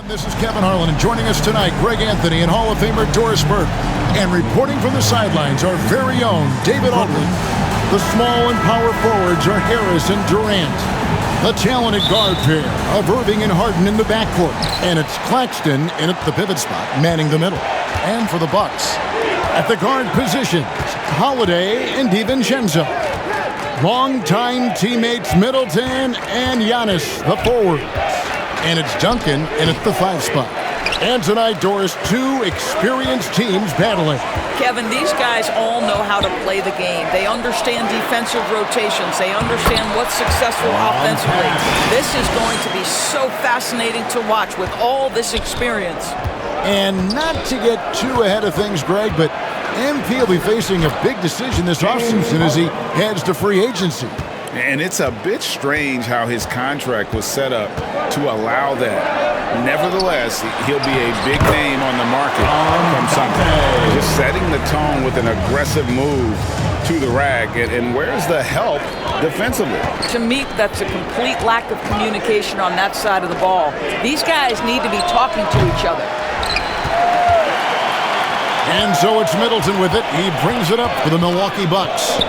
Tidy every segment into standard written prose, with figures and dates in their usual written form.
This is Kevin Harlan, and joining us tonight, Greg Anthony and Hall of Famer Doris Burke. And reporting from the sidelines, our very own David Altman. The small and power forwards are Harris and Durant. The talented guard pair of Irving and Harden in the backcourt. And it's Claxton in at the pivot spot, manning the middle. And for the Bucks, at the guard positions, Holiday and DiVincenzo. Longtime teammates Middleton and Giannis, the forwards. And it's Duncan in at the 5 spot. And tonight, Doris, 2 experienced teams battling. Kevin, these guys all know how to play the game. They understand defensive rotations. They understand what's successful offensively. This is going to be so fascinating to watch with all this experience. And not to get too ahead of things, Greg, but MP will be facing a big decision this offseason as he heads to free agency. And it's a bit strange how his contract was set up to allow that. Nevertheless, he'll be a big name on the market from Sunday. Just setting the tone with an aggressive move to the rack. And where's the help defensively? To me, that's a complete lack of communication on that side of the ball. These guys need to be talking to each other. And so it's Middleton with it. He brings it up for the Milwaukee Bucks.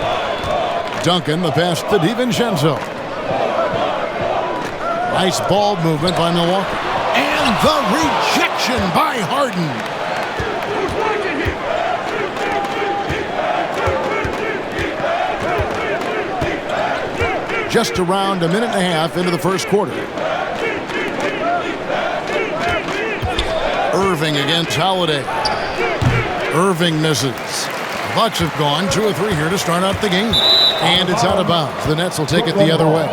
Duncan, the pass to DiVincenzo. Nice ball movement by Milwaukee. And the rejection by Harden. Just around a minute and a half into the first quarter. Irving against Holiday. Irving misses. The Bucks have gone 2 or 3 here to start out the game. And it's out of bounds. The Nets will take it the other way.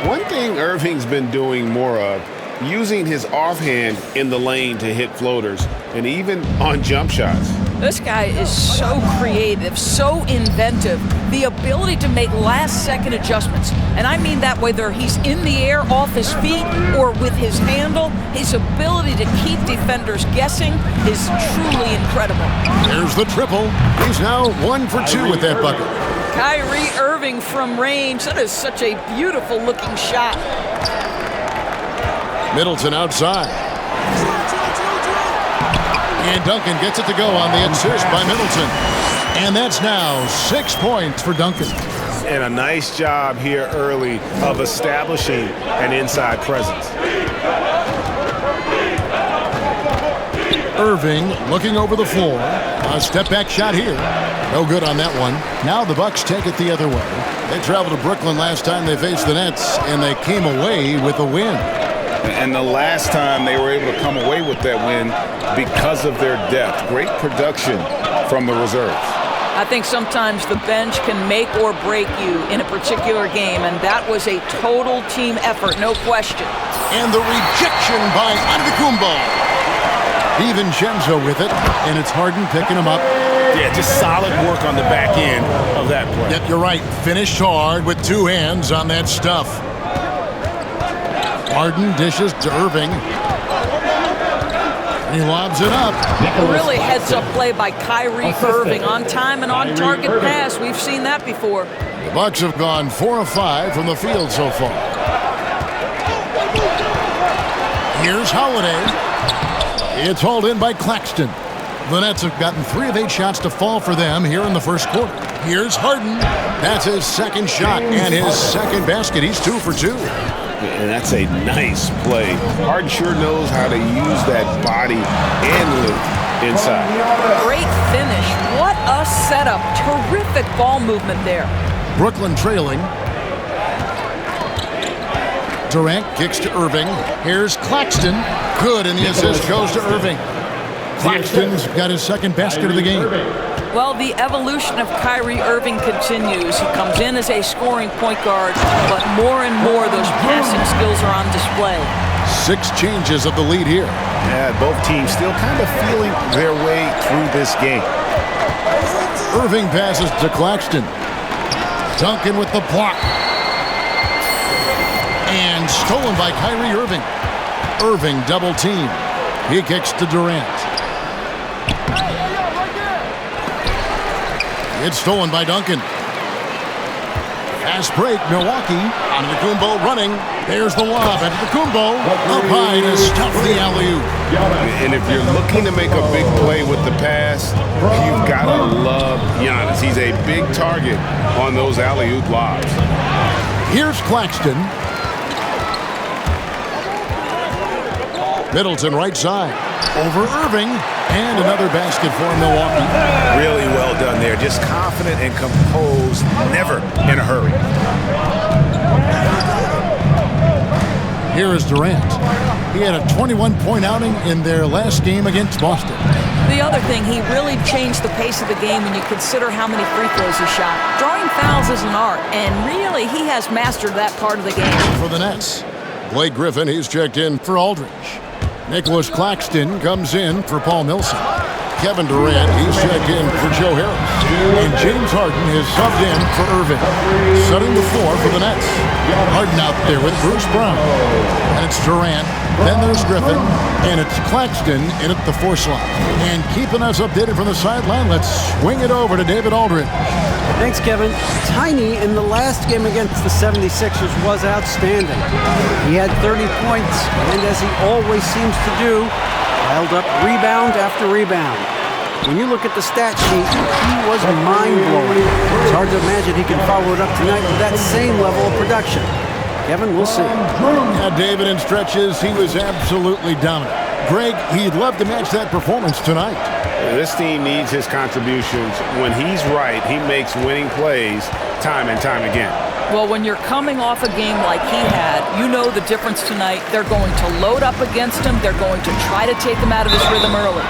One thing Irving's been doing more of, using his offhand in the lane to hit floaters, and even on jump shots. This guy is so creative, so inventive. The ability to make last-second adjustments. And I mean that whether he's in the air off his feet or with his handle, his ability to keep defenders guessing is truly incredible. There's the triple. He's now 1 for 2 with that bucket. Kyrie Irving from range. That is such a beautiful-looking shot. Middleton outside. And Duncan gets it to go on the assist by Middleton. And that's now 6 points for Duncan. And a nice job here early of establishing an inside presence. Irving looking over the floor. A step-back shot here. No good on that one. Now the Bucks take it the other way. They traveled to Brooklyn last time they faced the Nets, and they came away with a win. And the last time they were able to come away with that win because of their depth. Great production from the reserves. I think sometimes the bench can make or break you in a particular game, and that was a total team effort, no question. And the rejection by Antetokounmpo. DiVincenzo with it, and it's Harden picking him up. Yeah, just solid work on the back end of that play. Yep, you're right. Finished hard with 2 hands on that stuff. Harden dishes to Irving. He lobs it up. Really heads-up play by Kyrie Irving. On time and on target pass. We've seen that before. The Bucks have gone 4 of 5 from the field so far. Here's Holiday. It's hauled in by Claxton. The Nets have gotten 3 of 8 shots to fall for them here in the first quarter. Here's Harden. That's his second shot and his second basket. He's 2 for 2. And that's a nice play. Harden sure knows how to use that body and loop inside. Great finish. What a setup. Terrific ball movement there. Brooklyn trailing. Durant kicks to Irving. Here's Claxton. Good, and the assist goes to Irving. Claxton's got his second basket of the game. Well, the evolution of Kyrie Irving continues. He comes in as a scoring point guard, but more and more those passing skills are on display. 6 changes of the lead here. Yeah, both teams still kind of feeling their way through this game. Irving passes to Claxton. Duncan with the block. And stolen by Kyrie Irving. Irving double team. He kicks to Durant. It's stolen by Duncan. Fast break, Milwaukee. Antetokounmpo running. There's the lob. Antetokounmpo up high to stuff the alley-oop. And if you're looking to make a big play with the pass, you've got to love Giannis. He's a big target on those alley-oop lobs. Here's Claxton. Middleton right side. Over Irving. And another basket for Milwaukee. Really well done there. Just confident and composed. Never in a hurry. Here is Durant. He had a 21-point outing in their last game against Boston. The other thing, he really changed the pace of the game when you consider how many free throws he shot. Drawing fouls is an art, and really he has mastered that part of the game. For the Nets, Blake Griffin, he's checked in for Aldridge. Nicholas Claxton comes in for Paul Millsap. Kevin Durant, he's checked in for Joe Harris. And James Harden is subbed in for Irving. Setting the floor for the Nets. Harden out there with Bruce Brown. And it's Durant. Then there's Griffin. And it's Claxton in at the 4 slot. And keeping us updated from the sideline, let's swing it over to David Aldridge. Thanks, Kevin. Tiny in the last game against the 76ers was outstanding. He had 30 points, and as he always seems to do, piled up rebound after rebound. When you look at the stat sheet, he was mind-blowing. It's hard to imagine he can follow it up tonight with that same level of production. Kevin, we'll see. Yeah, David, in stretches, he was absolutely dominant. Greg, he'd love to match that performance tonight. This team needs his contributions. When he's right, he makes winning plays time and time again. Well, when you're coming off a game like he had, you know the difference tonight. They're going to load up against him. They're going to try to take him out of his rhythm early.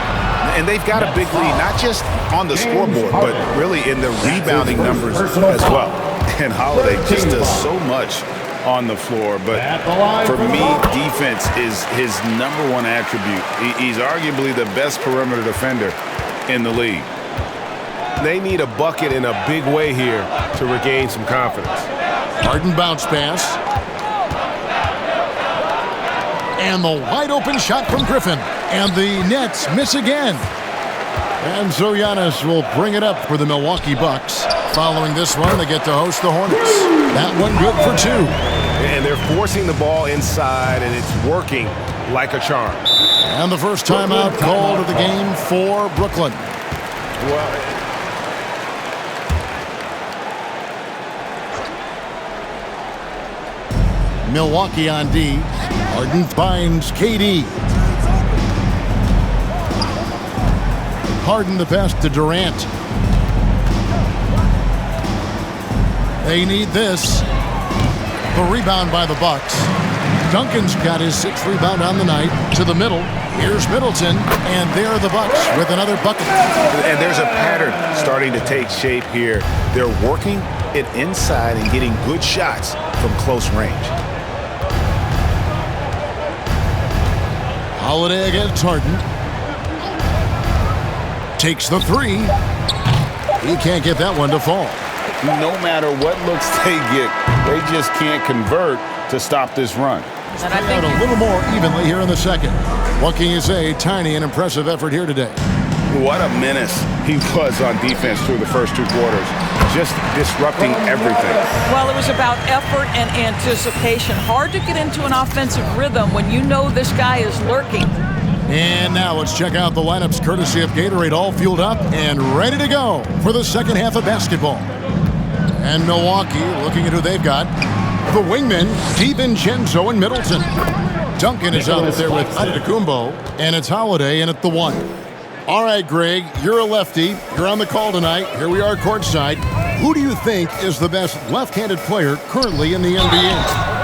And they've got a big lead, not just on the scoreboard, but really in the rebounding numbers as well. And Holiday just does so much on the floor, but for me, defense is his #1 attribute. He's arguably the best perimeter defender in the league. They need a bucket in a big way here to regain some confidence. Harden bounce pass. And the wide open shot from Griffin. And the Nets miss again. And so Giannis will bring it up for the Milwaukee Bucks. Following this one, they get to host the Hornets. That one good for 2. And they're forcing the ball inside, and it's working like a charm. And the first timeout called of the game for Brooklyn. Well, Milwaukee on D. Harden finds KD. Harden the pass to Durant. They need this. The rebound by the Bucks. Duncan's got his 6th rebound on the night. To the middle. Here's Middleton. And there are the Bucks with another bucket. And there's a pattern starting to take shape here. They're working it inside and getting good shots from close range. Holiday against Harden. Takes the 3. He can't get that one to fall. No matter what looks they get, they just can't convert to stop this run. And I think a little more evenly here in the second. What can you say? Tiny and impressive effort here today. What a menace he was on defense through the first 2 quarters. Just disrupting everything. Well, it was about effort and anticipation. Hard to get into an offensive rhythm when you know this guy is lurking. And now let's check out the lineups courtesy of Gatorade, all fueled up and ready to go for the second half of basketball. And Milwaukee, looking at who they've got, the wingmen, DiVincenzo and Middleton. Duncan is out there with Antetokounmpo, and it's Holiday in at the 1. All right, Greg, you're a lefty. You're on the call tonight. Here we are courtside. Who do you think is the best left-handed player currently in the NBA?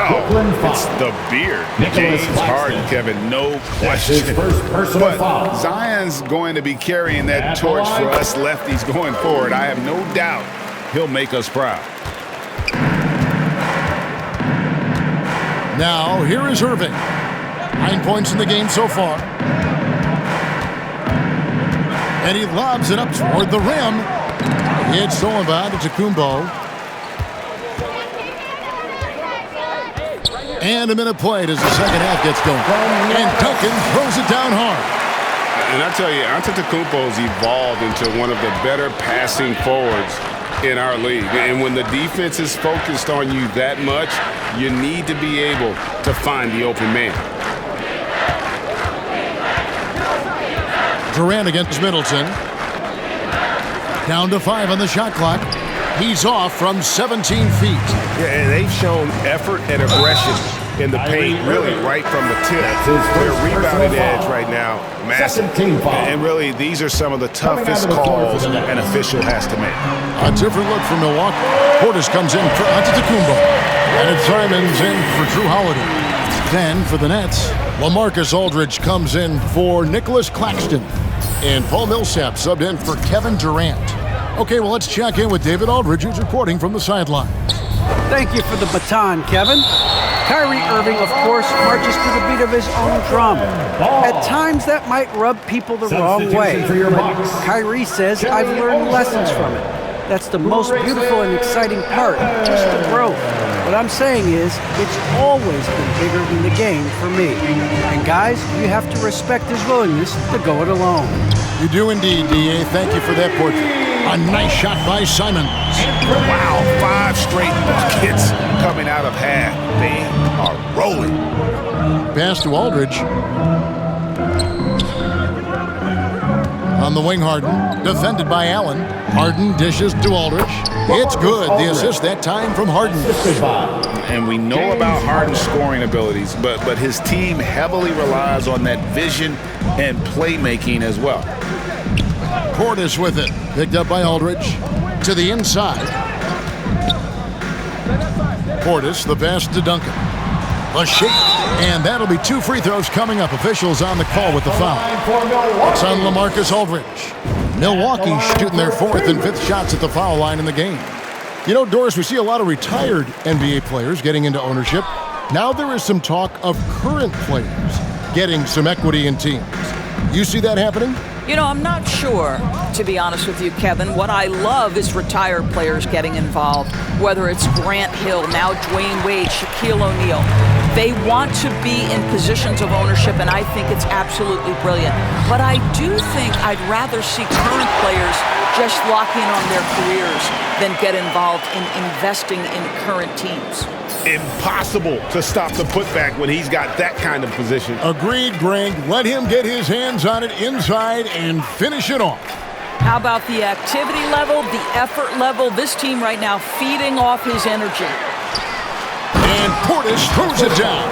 Oh, it's the beard. James Harden, Kevin, no question. But Zion's going to be carrying that torch for us lefties going forward. I have no doubt he'll make us proud. Now, here is Irving. 9 points in the game so far. And he lobs it up toward the rim. It's stolen by Antetokounmpo. And a minute played as the second half gets going. And Duncan throws it down hard. And I tell you, Antetokounmpo's evolved into one of the better passing forwards in our league. And when the defense is focused on you that much, you need to be able to find the open man. Durant against Middleton. Down to 5 on the shot clock. He's off from 17 feet. Yeah, and they've shown effort and aggression in the paint, really right from the tip. Their rebounding edge right now, massive. And really, these are some of the toughest calls an official has to make. A different look for Milwaukee. Portis comes in for Antetokounmpo. And it's Simons in for Drew Holiday. Then for the Nets, LaMarcus Aldridge comes in for Nicholas Claxton. And Paul Millsap subbed in for Kevin Durant. Okay, well, let's check in with David Aldridge, who's reporting from the sideline. Thank you for the baton, Kevin. Kyrie Irving, of course, marches to the beat of his own drum. At times, that might rub people the wrong way. But Kyrie says, I've learned lessons from it. That's the most beautiful and exciting part, just the growth. What I'm saying is, it's always been bigger than the game for me. And guys, you have to respect his willingness to go it alone. You do indeed, D.A. Thank you for that portrait. A nice shot by Simons. Wow, 5 straight buckets coming out of half. They are rolling. Pass to Aldridge. On the wing, Harden. Defended by Allen. Harden dishes to Aldridge. It's good. The assist that time from Harden. And we know about Harden's scoring abilities, but his team heavily relies on that vision and playmaking as well. Portis with it. Picked up by Aldridge. To the inside. Portis, the pass to Duncan. A shake. And that'll be 2 free throws coming up. Officials on the call with the foul. It's on LaMarcus Aldridge. Milwaukee shooting their 4th and 5th shots at the foul line in the game. You know, Doris, we see a lot of retired NBA players getting into ownership. Now there is some talk of current players getting some equity in teams. You see that happening? You know, I'm not sure, to be honest with you, Kevin. What I love is retired players getting involved, whether it's Grant Hill, now Dwayne Wade, Shaquille O'Neal. They want to be in positions of ownership, and I think it's absolutely brilliant. But I do think I'd rather see current players just lock in on their careers than get involved in investing in current teams. Impossible to stop the putback when he's got that kind of position. Agreed, Greg. Let him get his hands on it inside and finish it off. How about the activity level, the effort level? This team right now feeding off his energy. And Portis throws it down.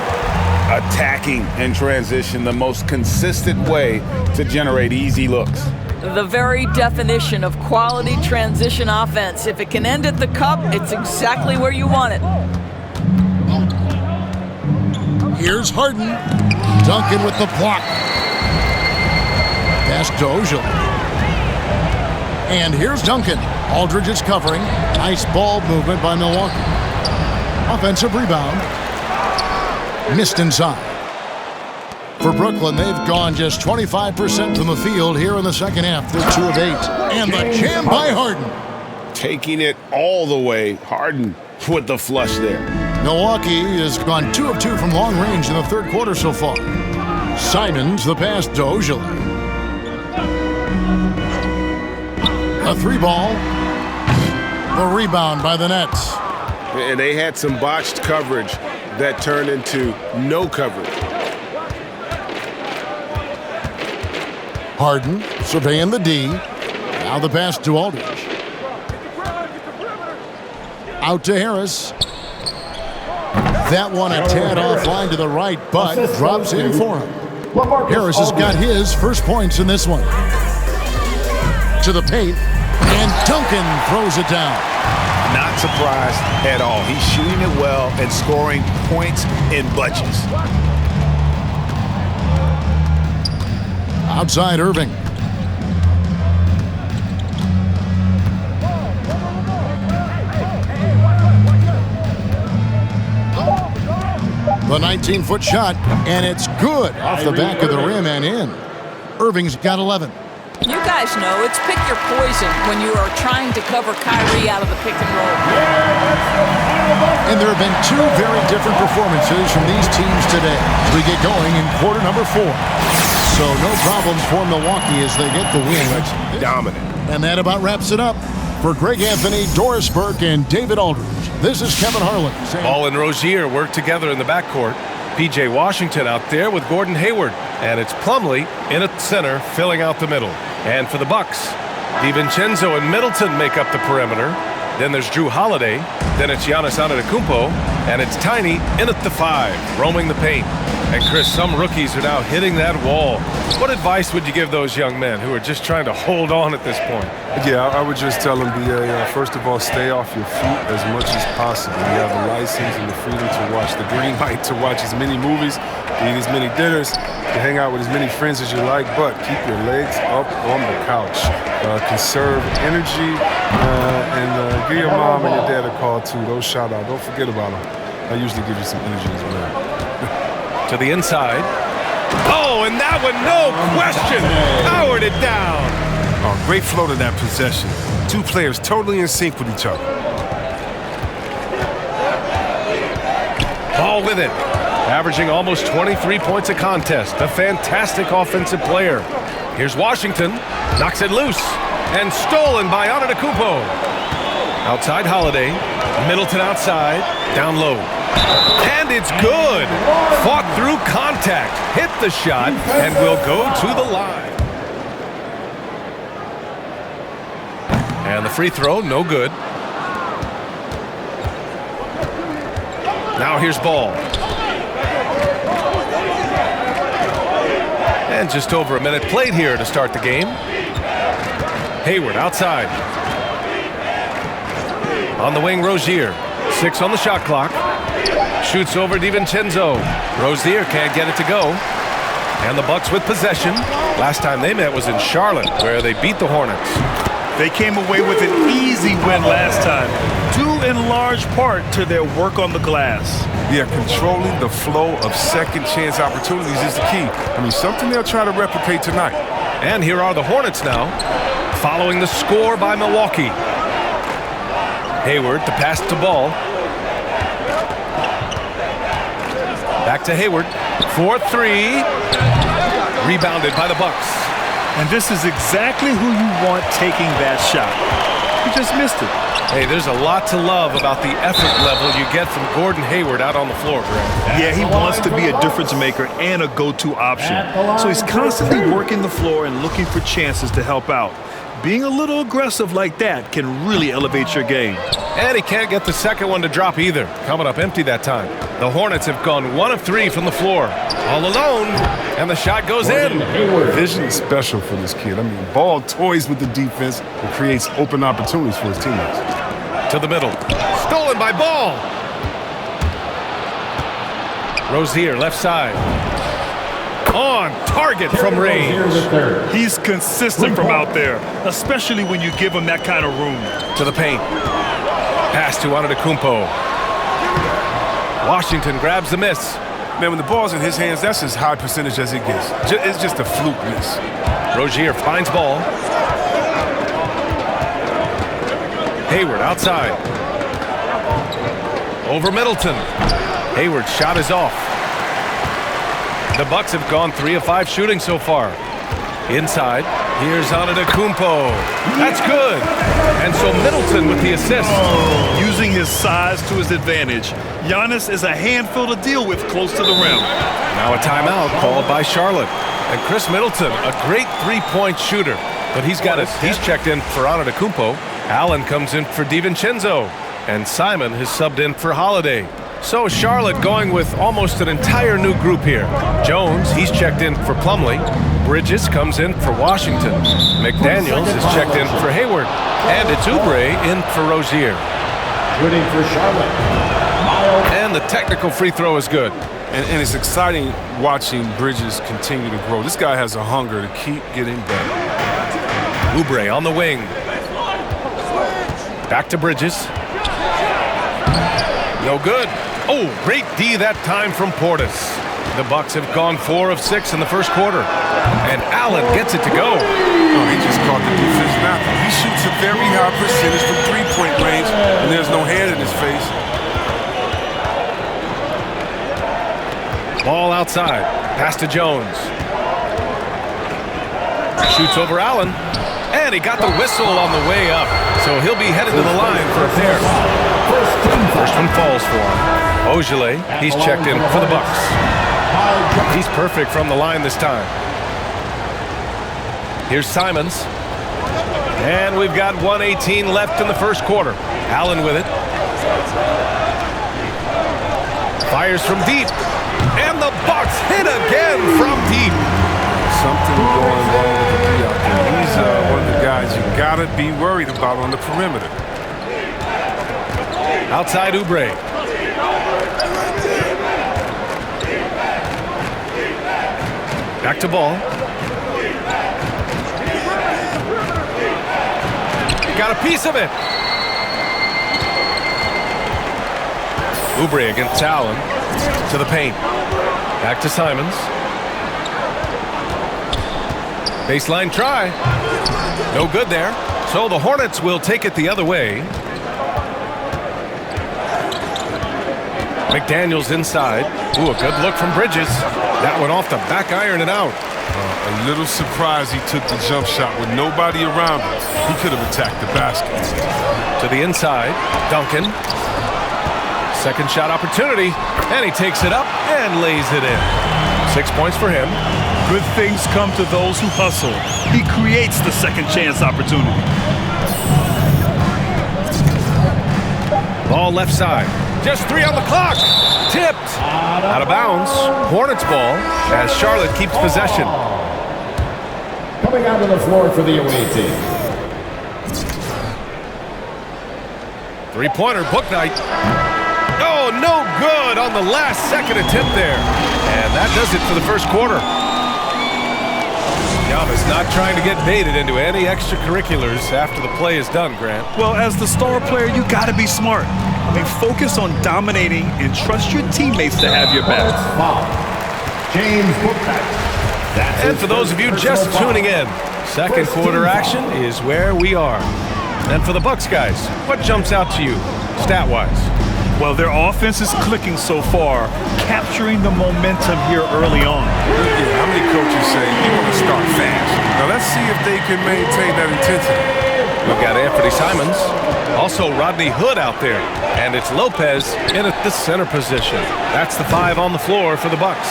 Attacking in transition, the most consistent way to generate easy looks. The very definition of quality transition offense. If it can end at the cup, it's exactly where you want it. Here's Harden. Duncan with the block. Pass to Ojale. And here's Duncan. Aldridge is covering. Nice ball movement by Milwaukee. Offensive rebound. Missed inside. For Brooklyn, they've gone just 25% from the field here in the second half. They're 2 of 8. And the jam by Harden. Taking it all the way. Harden with the flush there. Milwaukee has gone 2 of 2 from long range in the third quarter so far. Simons, the pass to Ojale. A 3-ball. The rebound by the Nets. And they had some botched coverage that turned into no coverage. Harden surveying the D. Now the pass to Aldridge. Out to Harris. That one a tad offline to the right, but drops in for him. Harris has got his first points in this one. To the paint, and Duncan throws it down. Not surprised at all. He's shooting it well and scoring points in bunches. Outside Irving. The 19-foot shot, and it's good off the back of the rim and in. Irving's got 11. You guys know it's pick your poison when you are trying to cover Kyrie out of the pick and roll. And there have been 2 very different performances from these teams today as we get going in quarter number 4. So no problems for Milwaukee as they get the win. Dominant. And that about wraps it up. For Greg Anthony, Doris Burke, and David Aldridge, this is Kevin Harlan. Ball and Rozier work together in the backcourt. P.J. Washington out there with Gordon Hayward. And it's Plumlee in at center, filling out the middle. And for the Bucks, DiVincenzo and Middleton make up the perimeter. Then there's Drew Holiday. Then it's Giannis Antetokounmpo. And it's Tiny in at the 5, roaming the paint. And Chris, some rookies are now hitting that wall. What advice would you give those young men who are just trying to hold on at this point? Yeah, I would just tell them, first of all, stay off your feet as much as possible. You have the license and the freedom to watch the green light, to watch as many movies, to eat as many dinners, to hang out with as many friends as you like, but keep your legs up on the couch. Conserve energy, and give your mom and your dad a call, too. Those shout out. Don't forget about them. I usually give you some energy as well. To the inside. Oh, and that one, no question, powered it down. Oh, great flow to that possession. Two players totally in sync with each other. Ball with it. Averaging almost 23 points a contest. A fantastic offensive player. Here's Washington. Knocks it loose. And stolen by Antetokounmpo. Outside Holiday. Middleton outside. Down low. And it's good. Fought through contact. Hit the shot. And will go to the line. And the free throw, no good. Now here's Ball. And just over a minute played here to start the game. Hayward outside. On the wing, Rozier. 6 on the shot clock. Shoots over DiVincenzo. Rozier can't get it to go. And the Bucks with possession. Last time they met was in Charlotte, where they beat the Hornets. They came away with an easy win last time, due in large part to their work on the glass. Yeah, controlling the flow of second chance opportunities is the key. I mean, something they'll try to replicate tonight. And here are the Hornets now, following the score by Milwaukee. Hayward, the pass to Ball. Back to Hayward. 4-3. Rebounded by the Bucks. And this is exactly who you want taking that shot. He just missed it. Hey, there's a lot to love about the effort level you get from Gordon Hayward out on the floor, Greg. Yeah, he wants to be a difference maker and a go-to option. So he's constantly working the floor and looking for chances to help out. Being a little aggressive like that can really elevate your game. And he can't get the second one to drop either. Coming up empty that time. The Hornets have gone 1 of 3 from the floor. All alone. And the shot goes in. Vision is special for this kid. I mean, Ball toys with the defense and creates open opportunities for his teammates. To the middle. Stolen by Ball. Rozier, left side. On target from range. He's consistent from out there, especially when you give him that kind of room. To the paint. Pass to Antetokounmpo. Washington grabs the miss. Man, when the ball's in his hands, that's as high percentage as it gets. It's just a fluke miss. Rozier finds Ball. Hayward outside. Over Middleton. Hayward's shot is off. The Bucks have gone 3 of 5 shooting so far. Inside, here's Antetokounmpo. That's good. And so Middleton with the assist. Using his size to his advantage. Giannis is a handful to deal with close to the rim. Now a timeout called by Charlotte. And Chris Middleton, a great three-point shooter. But he's checked in for Antetokounmpo. Allen comes in for DiVincenzo. And Simon has subbed in for Holiday. So Charlotte going with almost an entire new group here. Jones, he's checked in for Plumlee. Bridges comes in for Washington. McDaniels is checked in for Hayward. And it's Oubre in for Rozier. Shooting for Charlotte. And the technical free throw is good. And it's exciting watching Bridges continue to grow. This guy has a hunger to keep getting better. Oubre on the wing. Back to Bridges. No good. Oh, great D that time from Portis. The Bucks have gone 4 of 6 in the first quarter. And Allen gets it to go. Oh, he just caught the defense knocking. He shoots a very high percentage from three-point range, and there's no hand in his face. Ball outside. Pass to Jones. Shoots over Allen. And he got the whistle on the way up. So he'll be headed to the line for a pair. First one falls for him. Ogilvy, he's checked in for the Bucks. He's perfect from the line this time. Here's Simons. And we've got 1:18 left in the first quarter. Allen with it. Fires from deep. And the Bucks hit again from deep. Something going wrong with the D out there. He's one of the guys you gotta be worried about on the perimeter. Outside Oubre. Back to Ball. Got a piece of it. Oubre against Allen. To the paint. Back to Simons. Baseline try. No good there. So the Hornets will take it the other way. McDaniels inside. Ooh, a good look from Bridges. That one off the back iron and out. A little surprised he took the jump shot with nobody around him. He could have attacked the basket. To the inside, Duncan. Second shot opportunity, and he takes it up and lays it in. 6 points for him. Good things come to those who hustle. He creates the second chance opportunity. Ball left side. Just 3 on the clock. Tipped. Out of bounds. Hornets ball as Charlotte keeps possession. Coming out on the floor for the away team. Three-pointer, book night. Oh, no good on the last second attempt there. And that does it for the first quarter. Giannis not trying to get baited into any extracurriculars after the play is done, Grant. Well, as the star player, you got to be smart. I mean, focus on dominating and trust your teammates to have your back. James Booknight. And for those of you just tuning in, second quarter action is where we are. And for the Bucks guys, what jumps out to you, stat-wise? Well, their offense is clicking so far, capturing the momentum here early on. Yeah, how many coaches say you want to start fast? Now let's see if they can maintain that intensity. We've got Anthony Simons, also Rodney Hood out there, and it's Lopez in at the center position. That's the 5 on the floor for the Bucks.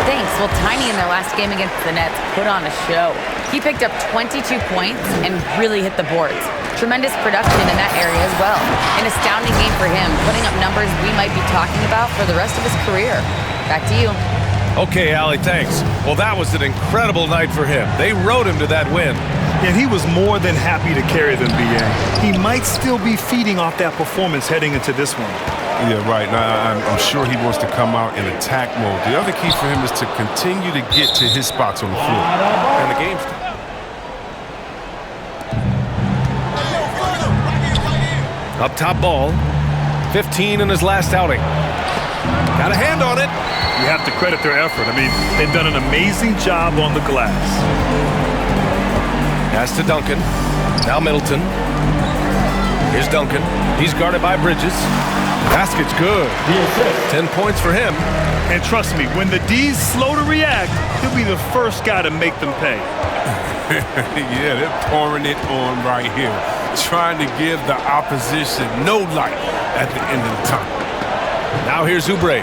Thanks. Well, Tiny in their last game against the Nets put on a show. He picked up 22 points and really hit the boards. Tremendous production in that area as well. An astounding game for him, putting up numbers we might be talking about for the rest of his career. Back to you. Okay, Allie, thanks. Well, that was an incredible night for him. They rode him to that win. And he was more than happy to carry them, B.A. He might still be feeding off that performance heading into this one. Yeah, right. Now, I'm sure he wants to come out in attack mode. The other key for him is to continue to get to his spots on the floor. And the game's up top ball. 15 in his last outing. Got a hand on it. You have to credit their effort. I mean, they've done an amazing job on the glass. Pass to Duncan. Now Middleton. Here's Duncan. He's guarded by Bridges. Basket's good. 10 points for him. And trust me, when the D's slow to react, he'll be the first guy to make them pay. Yeah, they're pouring it on right here. Trying to give the opposition no light at the end of the tunnel. Now here's Oubre.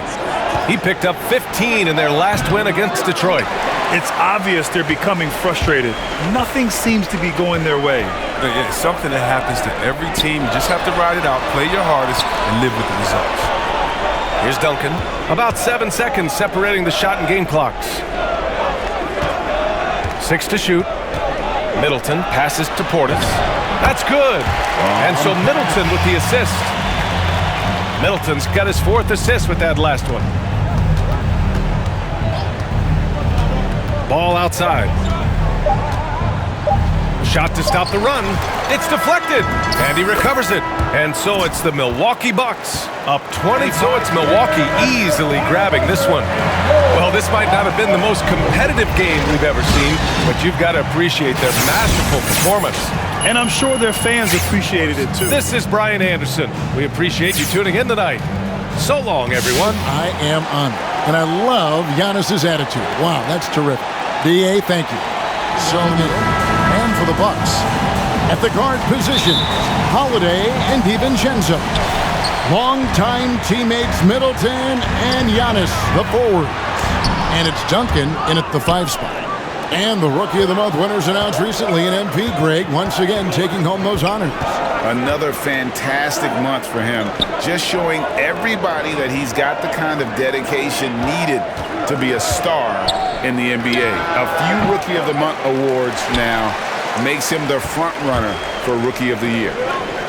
He picked up 15 in their last win against Detroit. It's obvious they're becoming frustrated. Nothing seems to be going their way. Yeah, it's something that happens to every team. You just have to ride it out, play your hardest, and live with the results. Here's Duncan. About 7 seconds separating the shot and game clocks. 6 to shoot. Middleton passes to Portis. That's good. And so Middleton with the assist. Middleton's got his 4th assist with that last one. Ball outside. Shot to stop the run. It's deflected. And he recovers it. And so it's the Milwaukee Bucks. Up 20, so it's Milwaukee easily grabbing this one. Well, this might not have been the most competitive game we've ever seen, but you've got to appreciate their masterful performance. And I'm sure their fans appreciated it too. This is Brian Anderson. We appreciate you tuning in tonight. So long, everyone. I am honored. And I love Giannis's attitude. Wow, that's terrific. D.A., thank you. So good. And for the Bucks, At the guard position, Holiday and DiVincenzo. Longtime teammates Middleton and Giannis, the forward. And it's Duncan in at the 5 spot. And the Rookie of the Month winners announced recently in MP, Greg, once again taking home those honors. Another fantastic month for him, just showing everybody that he's got the kind of dedication needed to be a star in the NBA. A few Rookie of the Month awards now makes him the front runner for Rookie of the Year.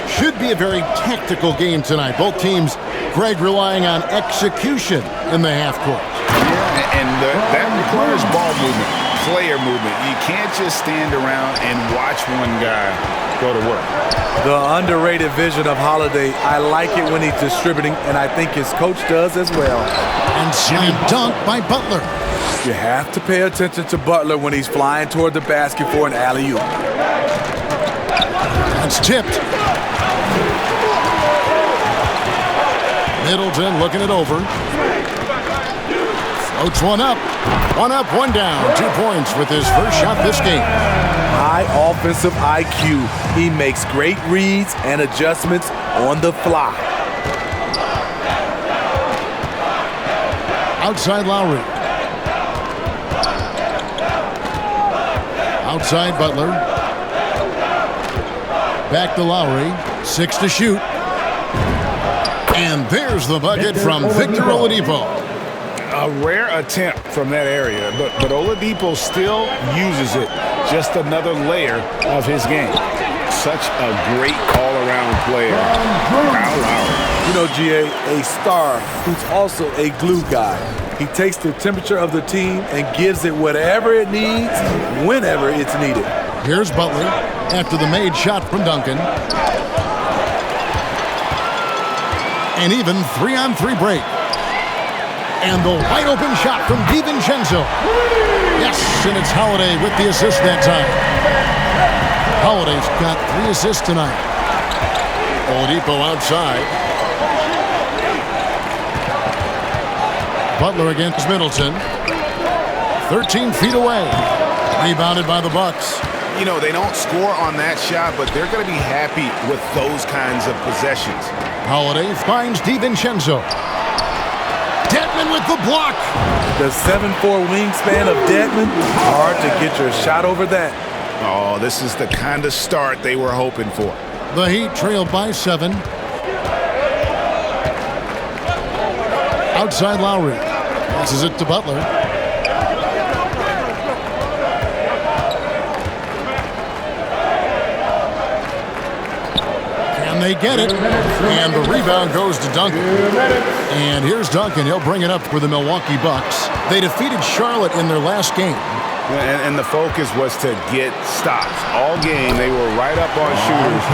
Should be a very tactical game tonight. Both teams, Greg, relying on execution in the half court. Yeah, and that requires ball movement, player movement. You can't just stand around and watch one guy go to work. The underrated vision of Holiday, I like it when he's distributing, and I think his coach does as well. And slam dunk by Butler. You have to pay attention to Butler when he's flying toward the basket for an alley-oop. That's tipped. Middleton looking it over. Floats one up, one down. 2 points with his first shot this game. High offensive IQ. He makes great reads and adjustments on the fly. Outside Lowry. Outside Butler. Back to Lowry. 6 to shoot. And there's the bucket from Victor Oladipo. A rare attempt from that area, but Oladipo still uses it. Just another layer of his game. Such a great all-around player. Kyle Lowry. You know, GA, a star who's also a glue guy. He takes the temperature of the team and gives it whatever it needs, whenever it's needed. Here's Butler after the made shot from Duncan. An even 3-on-3 break. And the wide open shot from DiVincenzo. Yes, and it's Holiday with the assist that time. Holiday's got 3 assists tonight. Oladipo outside. Butler against Middleton. 13 feet away. Rebounded by the Bucks. You know, they don't score on that shot, but they're going to be happy with those kinds of possessions. Holiday finds DiVincenzo. Dedmon with the block. The 7'4" wingspan of Dedmon, hard to get your shot over that. Oh, this is the kind of start they were hoping for. The Heat trailed by 7. Outside Lowry. Passes it to Butler. Can they get it? And the rebound goes to Duncan. And here's Duncan. He'll bring it up for the Milwaukee Bucks. They defeated Charlotte in their last game. And the focus was to get stops. All game, they were right up on shooters,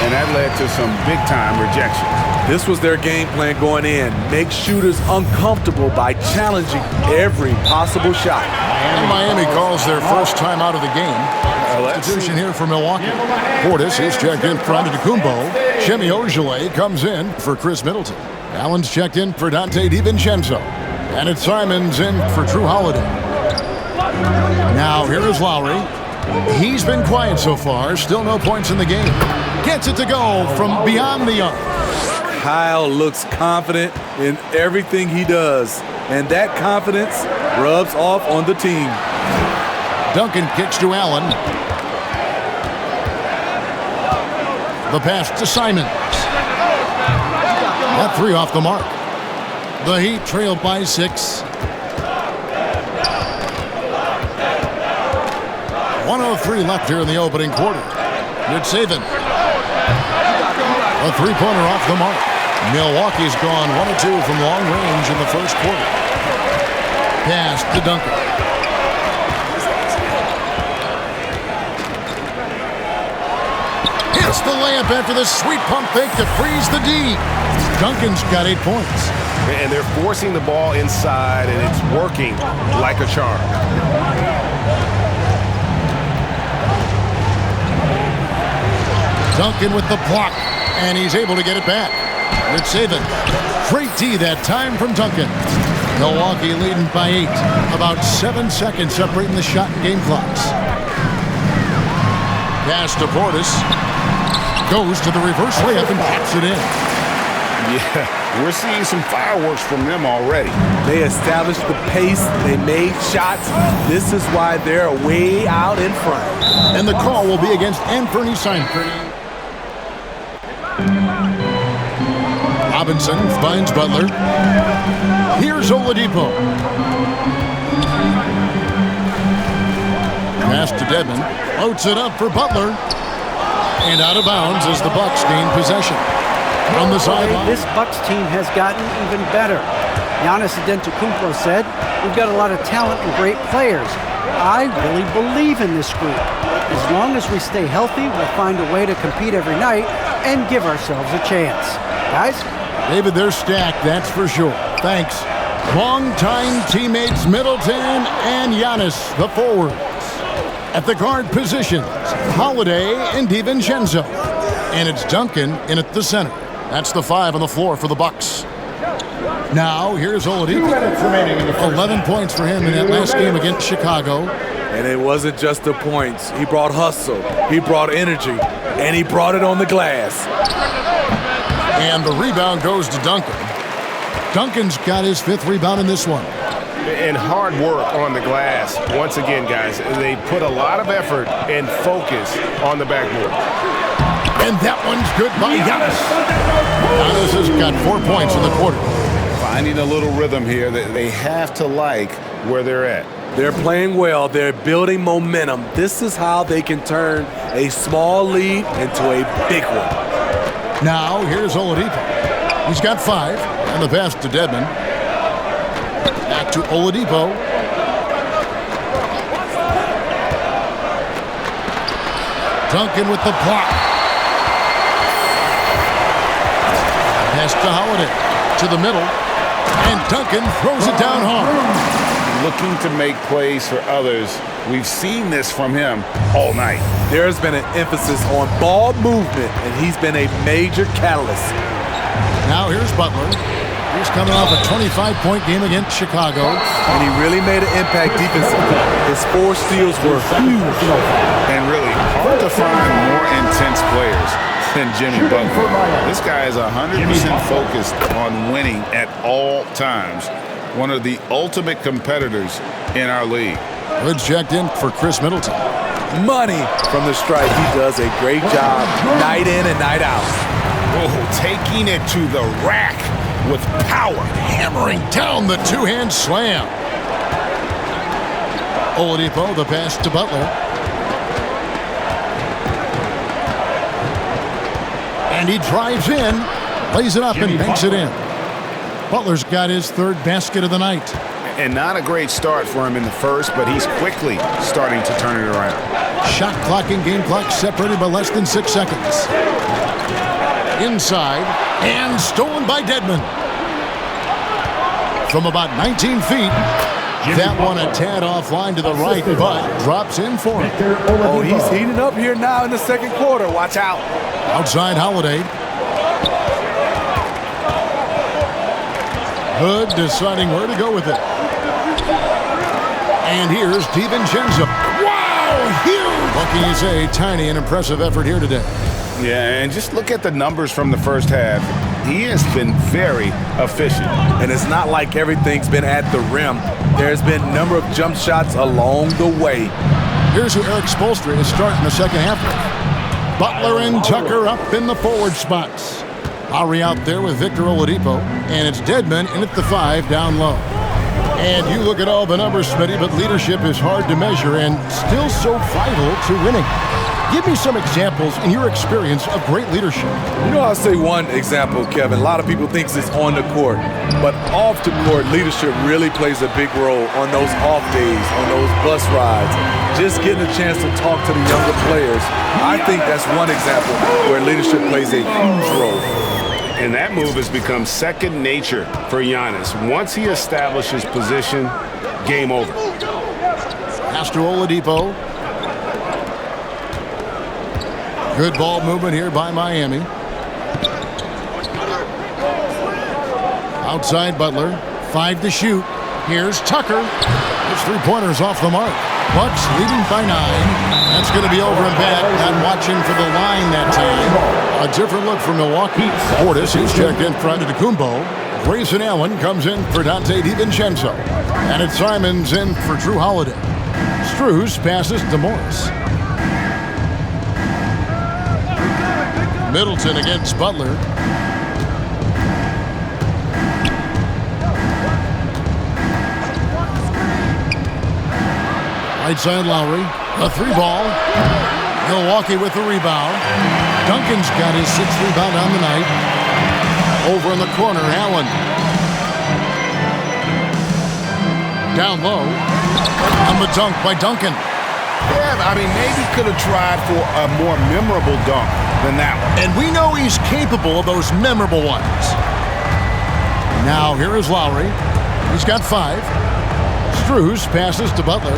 and that led to some big-time rejection. This was their game plan going in. Make shooters uncomfortable by challenging every possible shot. And Miami calls their first time out of the game. Substitution here for Milwaukee. Portis is checked in for Antetokounmpo. Shemi Ojeleye comes in for Chris Middleton. Allen's checked in for Dante DiVincenzo. And it's Simons in for Drew Holiday. Now here is Lowry. He's been quiet so far. Still no points in the game. Gets it to go from beyond the arc. Kyle looks confident in everything he does, and that confidence rubs off on the team. Duncan kicks to Allen. The pass to Simons. That 3 off the mark. The Heat trail by 6. 1:03 left here in the opening quarter. It's Saban. A 3-pointer off the mark. Milwaukee's gone 1 of 2 from long range in the first quarter. Pass to Duncan. Hits the layup after the sweet pump fake to freeze the D. Duncan's got 8 points. And they're forcing the ball inside, and it's working like a charm. Duncan with the block, and he's able to get it back. Rich Saban. Great D that time from Duncan. Milwaukee leading by 8. About 7 seconds separating the shot and game clocks. Pass to Portis. Goes to the reverse layup and taps it in. Yeah, we're seeing some fireworks from them already. They established the pace. They made shots. This is why they're way out in front. And the call will be against Anthony Simon. Robinson finds Butler. Here's Oladipo. Pass to Dedmon. Floats it up for Butler. And out of bounds as the Bucks gain possession. From the sideline. This Bucks team has gotten even better. Giannis Antetokounmpo said, "We've got a lot of talent and great players. I really believe in this group. As long as we stay healthy, we'll find a way to compete every night and give ourselves a chance." Guys? David, they're stacked, that's for sure. Thanks. Longtime teammates Middleton and Giannis, the forwards. At the guard positions, Holiday and DiVincenzo. And it's Duncan in at the center. That's the 5 on the floor for the Bucks. Now, here's Oladipo. 11 points for him in that last game against Chicago. And it wasn't just the points. He brought hustle, he brought energy, and he brought it on the glass. And the rebound goes to Duncan. Duncan's got his 5th rebound in this one. And hard work on the glass. Once again, guys, they put a lot of effort and focus on the backboard. And that one's good by Giannis. Giannis has got 4 points in the quarter. Finding a little rhythm here that they have to like where they're at. They're playing well. They're building momentum. This is how they can turn a small lead into a big one. Now, here's Oladipo. He's got 5. And the pass to Dedmon. Back to Oladipo. Duncan with the block. Pass to Holiday. To the middle. And Duncan throws it down hard. Looking to make plays for others. We've seen this from him all night. There's been an emphasis on ball movement, and he's been a major catalyst. Now here's Butler. He's coming off a 25-point game against Chicago. And he really made an impact defensively. His 4 steals were huge. And really hard to find more intense players than Jimmy Butler. This guy is 100% focused on winning at all times. One of the ultimate competitors in our league. Good checked in for Chris Middleton. Money from the stripe. He does a great job night in and night out. Oh, taking it to the rack with power. Hammering down the 2-hand slam. Oladipo, the pass to Butler. And he drives in, lays it up and banks it in. Butler's got his 3rd basket of the night. And not a great start for him in the first, but he's quickly starting to turn it around. Shot clock and game clock separated by less than 6 seconds. Inside, and stolen by Dedmon. From about 19 feet, that one a tad offline to the right, but drops in for him. Oh, he's heating up here now in the second quarter. Watch out. Outside Holiday. Hood deciding where to go with it. And here's DiVincenzo. Wow, huge! What can you say? Tiny and impressive effort here today. Yeah, and just look at the numbers from the first half. He has been very efficient. And it's not like everything's been at the rim. There's been a number of jump shots along the way. Here's who Eric Spoelstra is starting the second half with. Butler and Tucker up in the forward spots. Lowry out there with Victor Oladipo. And it's Dedmon in at the 5 down low. And you look at all the numbers, Smitty, but leadership is hard to measure and still so vital to winning. Give me some examples in your experience of great leadership. You know, I'll say one example, Kevin. A lot of people think it's on the court, but off the court, leadership really plays a big role on those off days, on those bus rides. Just getting a chance to talk to the younger players. I think that's one example where leadership plays a huge role. And that move has become second nature for Giannis. Once he establishes position, game over. Pass to Oladipo. Good ball movement here by Miami. Outside Butler. 5 to shoot. Here's Tucker. His 3-pointer's off the mark. Bucks leading by 9. That's going to be over and back. Not watching for the line that time. A different look for Milwaukee. Portis, he's checked in front of Kumbo. Grayson Allen comes in for Dante DiVincenzo. And it's Simons in for Drew Holiday. Strus passes to Morris. Middleton against Butler. Right side Lowry. A 3-ball. Milwaukee with the rebound. Duncan's got his 6th rebound on the night. Over in the corner, Allen. Down low. On the dunk by Duncan. Yeah, I mean, maybe could have tried for a more memorable dunk than that one. And we know he's capable of those memorable ones. Now here is Lowry. He's got 5. Strus passes to Butler.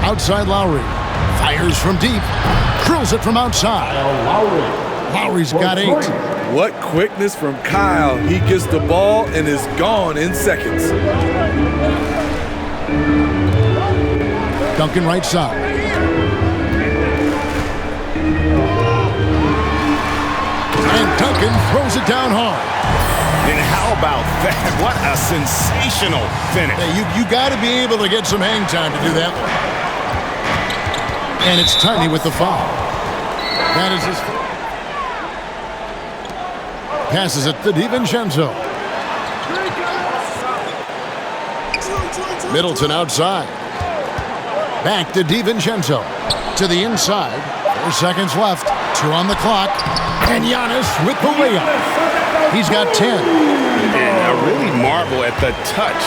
Outside Lowry. Fires from deep. Drills it from outside. Lowry's got 8. What quickness from Kyle. He gets the ball and is gone in seconds. Duncan right side. And Duncan throws it down hard. And how about that? What a sensational finish. Hey, you got to be able to get some hang time to do that one. And it's Tiny with the foul. That is his. Passes it to DiVincenzo. Middleton outside. Back to DiVincenzo. To the inside. 4 seconds left. 2 on the clock. And Giannis with the layup. He's got 10. And I really marvel at the touch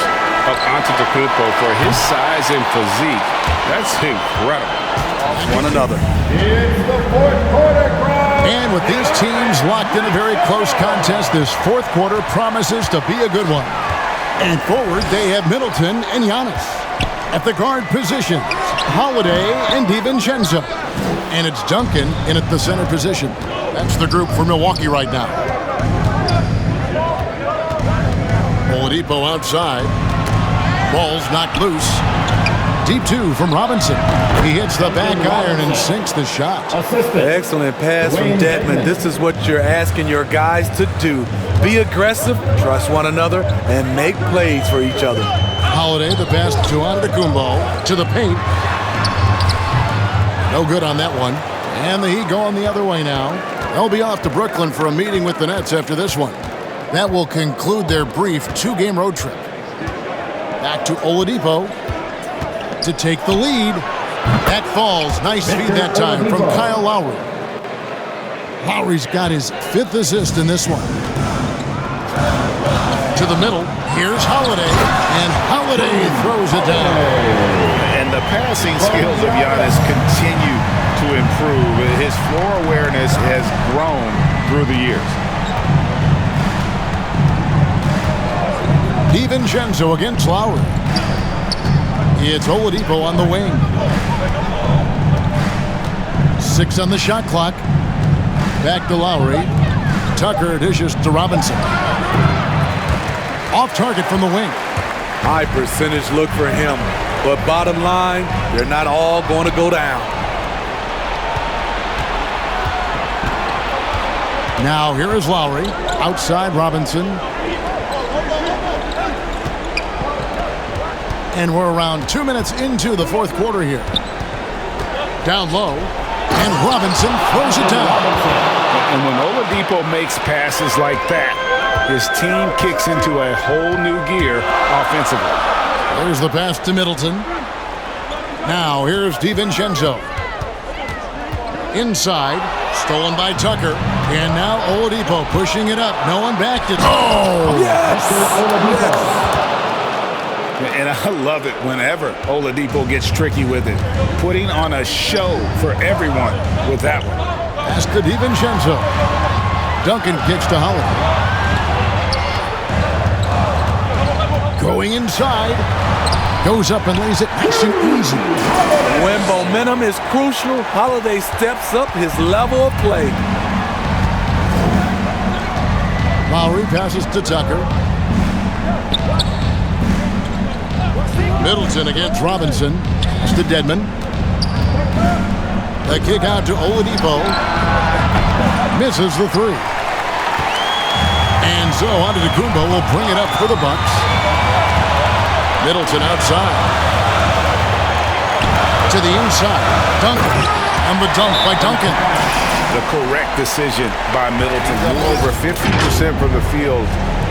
of Antetokounmpo for his size and physique. That's incredible. One another. And with these teams locked in a very close contest, this 4th quarter promises to be a good one. And forward, they have Middleton and Giannis. At the guard positions, Holiday and DiVincenzo. And it's Duncan in at the center position. That's the group for Milwaukee right now. Oladipo outside. Ball's knocked loose. Deep 2 from Robinson. He hits the back iron and sinks the shot. Excellent pass from Dedmon. This is what you're asking your guys to do. Be aggressive, trust one another, and make plays for each other. Holiday, the pass to Antetokounmpo to the paint. No good on that one. And the Heat going the other way now. They'll be off to Brooklyn for a meeting with the Nets after this one. That will conclude their brief 2-game road trip. Back to Oladipo to take the lead. That falls. Nice feed that time from Kyle Lowry. Lowry's got his 5th assist in this one. To the middle. Here's Holiday. And Holiday throws it down. And the passing skills of Giannis continue to improve. His floor awareness has grown through the years. DiVincenzo against Lowry. It's Oladipo on the wing. 6 on the shot clock. Back to Lowry. Tucker dishes to Robinson. Off target from the wing. High percentage look for him. But bottom line, they're not all going to go down. Now here is Lowry. Outside Robinson. And we're around 2 minutes into the 4th quarter here. Down low. And Robinson throws it down. And when Oladipo makes passes like that, his team kicks into a whole new gear offensively. There's the pass to Middleton. Now here's DiVincenzo. Inside. Stolen by Tucker. And now Oladipo pushing it up. No one backed it. Oh! Yes! And I love it whenever Oladipo gets tricky with it. Putting on a show for everyone with that one. Pass to DiVincenzo. Duncan kicks to Holiday. Going inside. Goes up and lays it nice and easy. When momentum is crucial, Holiday steps up his level of play. Lowry passes to Tucker. Middleton against Robinson. It's to Dedmon. The kick out to Oladipo. Misses the three. And so Antetokounmpo will bring it up for the Bucks. Middleton outside. To the inside. Duncan. And the dunk by Duncan. The correct decision by Middleton. Over 50% from the field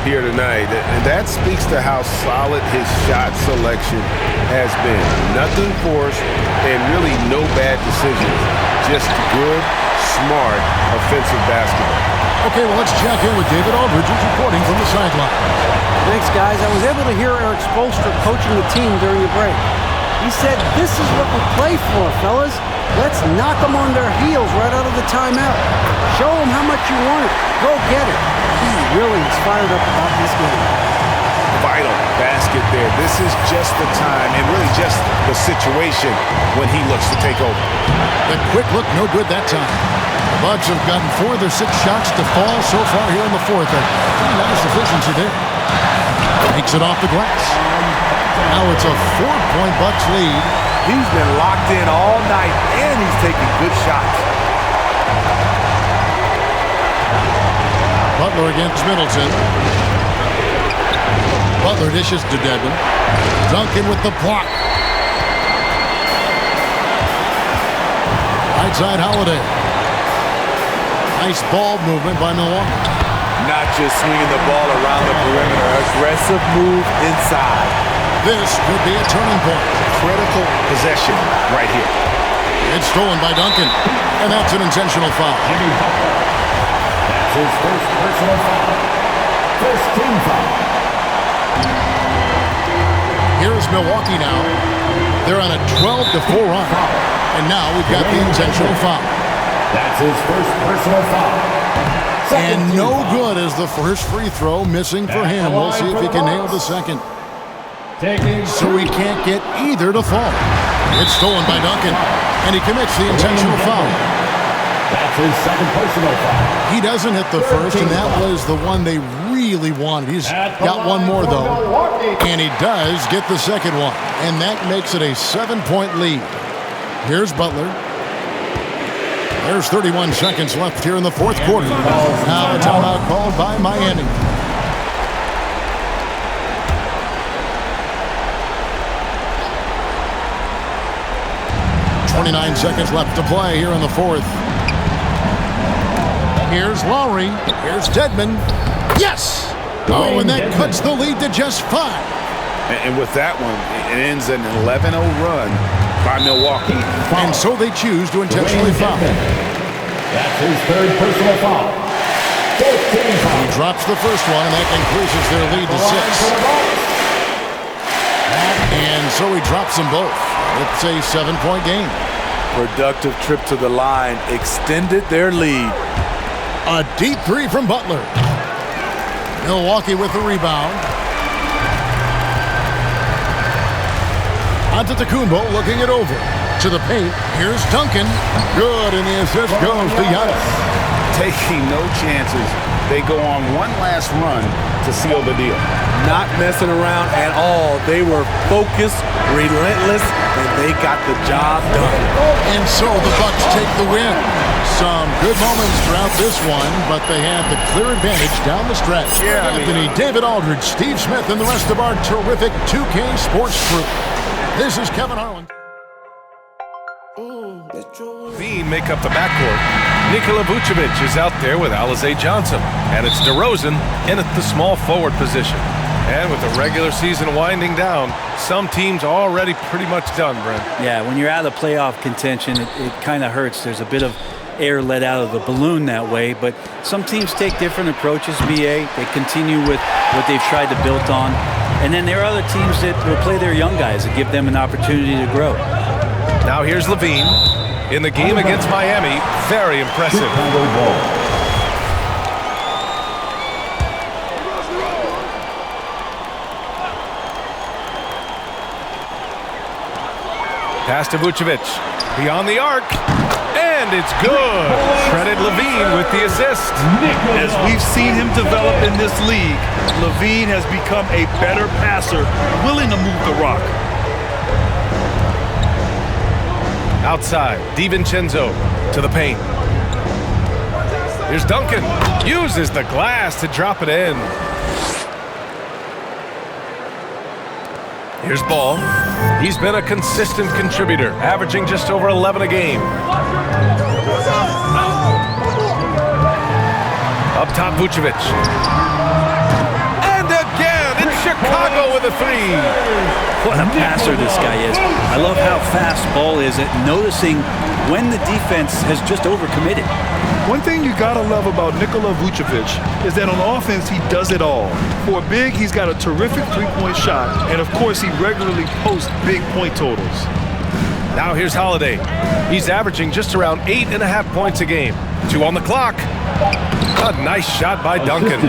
here tonight. And that speaks to how solid his shot selection has been. Nothing forced and really no bad decisions. Just good, smart, offensive basketball. Okay, well, let's check in with David Aldridge, who's reporting from the sideline. Thanks, guys. I was able to hear Eric Spoelstra coaching the team during the break. He said, "This is what we play for, fellas. Let's knock them on their heels right out of the timeout. Show them how much you want it. Go get it." He really is fired up about this game. Vital basket there. This is just the time and really just the situation when he looks to take over. The quick look, no good that time. The Bucks have gotten 4 of their 6 shots to fall so far here in the fourth. A pretty nice efficiency there. Takes it off the glass. Now it's a 4-point Bucks lead. He's been locked in all night, and he's taking good shots. Butler against Middleton. Butler dishes to Dedmon. Duncan with the block. Right side Holiday. Nice ball movement by Milwaukee. Not just swinging the ball around the perimeter, aggressive move inside. This could be a turning point. Critical possession right here. It's stolen by Duncan, and that's an intentional foul. That's his first personal foul. First team foul. Here's Milwaukee now. They're on a 12-4 run, and now we've got the intentional foul. That's his first personal foul. And no good as the first free throw missing for him. We'll see if he can nail the second. So he can't get either to fall. It's stolen by Duncan, and he commits the intentional foul. That's his second personal foul. He doesn't hit the first, and that was the one they really wanted. He's got one more, though, and he does get the second one, and that makes it a 7-point lead. Here's Butler. There's 31 seconds left here in the fourth quarter. Now a timeout called by Miami. .29 seconds left to play here in the fourth. Here's Lowry. Here's Dedmon. Yes! Oh, and that cuts the lead to just 5. And with that one, it ends an 11-0 run by Milwaukee. And so they choose to intentionally foul. That's his third personal foul. He drops the first one, and that increases their lead to 6. And so he drops them both. It's a 7-point game. Productive trip to the line extended their lead. A deep three from Butler. Milwaukee with the rebound. Antetokounmpo looking it over. To the paint. Here's Duncan. Good, and the assist goes to Giannis. Taking no chances. They go on one last run to seal the deal. Not messing around at all. They were focused, relentless, and they got the job done. And so the Bucks take the win. Some good moments throughout this one, but they had the clear advantage down the stretch. Anthony, David Aldridge, Steve Smith, and the rest of our terrific 2K Sports crew. This is Kevin Harlan. Levine make up the backcourt. Nikola Vucevic is out there with Alize Johnson. And it's DeRozan in at the small forward position. And with the regular season winding down, some teams are already pretty much done, Brent. Yeah, when you're out of playoff contention, it kind of hurts. There's a bit of air let out of the balloon that way. But some teams take different approaches, BA. They continue with what they've tried to build on. And then there are other teams that will play their young guys and give them an opportunity to grow. Now here's Levine. In the game against Miami, very impressive. Pass to Vucevic. Beyond the arc. And it's good. Shredded Levine with the assist. As we've seen him develop in this league, Levine has become a better passer, willing to move the rock. Outside, DiVincenzo to the paint. Here's Duncan. Uses the glass to drop it in. Here's Ball. He's been a consistent contributor, averaging just over 11 a game. Up top, Vucevic. And again, it's Chicago with a three. What a passer this guy is. I love how fast Ball is at noticing when the defense has just overcommitted. One thing you gotta love about Nikola Vucevic is that on offense he does it all. For a big, he's got a terrific three-point shot, and of course he regularly posts big point totals. Now here's Holiday. He's averaging just around 8.5 points a game. 2 on the clock. A nice shot by Duncan.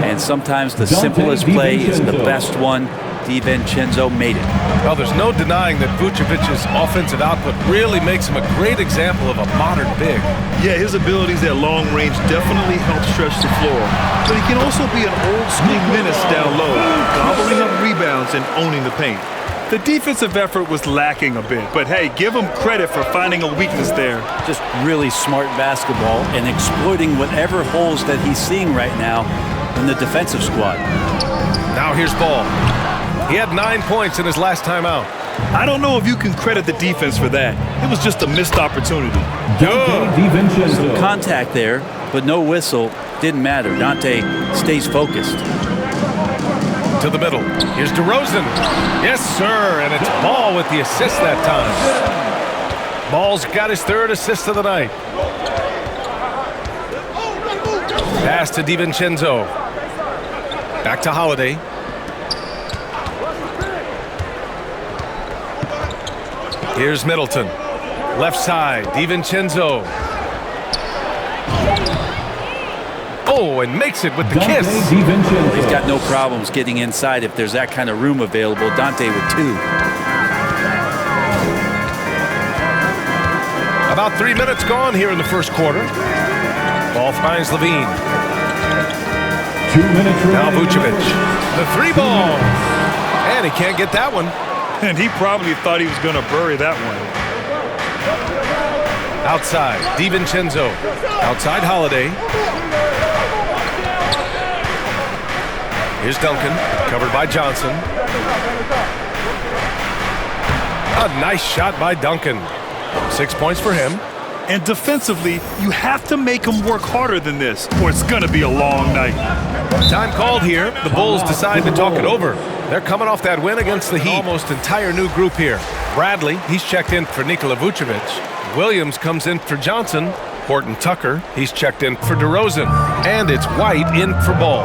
And sometimes the simplest play is the best one. DiVincenzo made it. Well, there's no denying that Vucevic's offensive output really makes him a great example of a modern big. Yeah, his abilities at long range definitely help stretch the floor. But he can also be an old-school menace down low, gobbling up rebounds and owning the paint. The defensive effort was lacking a bit, but hey, give him credit for finding a weakness there. Just really smart basketball and exploiting whatever holes that he's seeing right now in the defensive squad. Now here's Ball. He had 9 points in his last time out. I don't know if you can credit the defense for that. It was just a missed opportunity. Some contact there, but no whistle. Didn't matter. Dante stays focused. To the middle. Here's DeRozan. Yes, sir. And it's Ball with the assist that time. Ball's got his 3rd assist of the night. Pass to DiVincenzo. Back to Holiday. Here's Middleton. Left side, DiVincenzo. Oh, and makes it with the kiss. He's got no problems getting inside if there's that kind of room available. Dante with 2. About 3 minutes gone here in the first quarter. Ball finds Levine. 2 minutes remaining. Now Vucevic. The 3 ball. And he can't get that one. And he probably thought he was going to bury that one. Outside, DiVincenzo. Outside, Holiday. Here's Duncan, covered by Johnson. A nice shot by Duncan. 6 points for him. And defensively, you have to make him work harder than this, or it's going to be a long night. Time called here. The Bulls decide to talk it over. They're coming off that win against the Heat. Almost entire new group here. Bradley, he's checked in for Nikola Vucevic. Williams comes in for Johnson. Horton Tucker, he's checked in for DeRozan. And it's White in for Ball.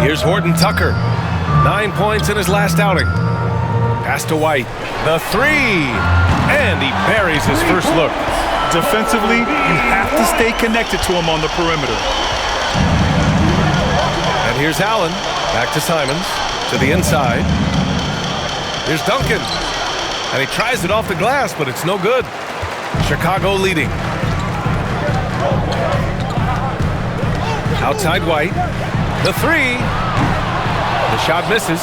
Here's Horton Tucker. 9 points in his last outing. Pass to White. The 3. And he buries his first look. Defensively, you have to stay connected to him on the perimeter. And here's Allen. Back to Simons. To the inside. Here's Duncan. And he tries it off the glass, but it's no good. Chicago leading. Outside White. The 3. The shot misses.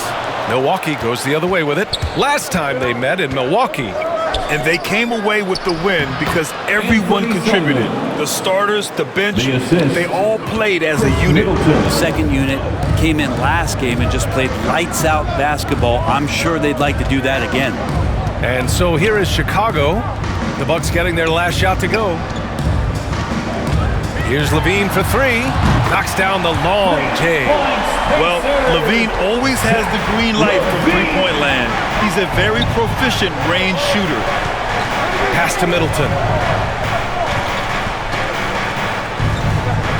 Milwaukee goes the other way with it. Last time they met in Milwaukee. And they came away with the win because everyone contributed. The starters, the bench, they all played as a unit. The second unit came in last game and just played lights out basketball. I'm sure they'd like to do that again. And so here is Chicago. The Bucks getting their last shot to go. Here's Levine for 3. Knocks down the long J. Well, Levine always has the green light from three-point land. He's a very proficient range shooter. Pass to Middleton.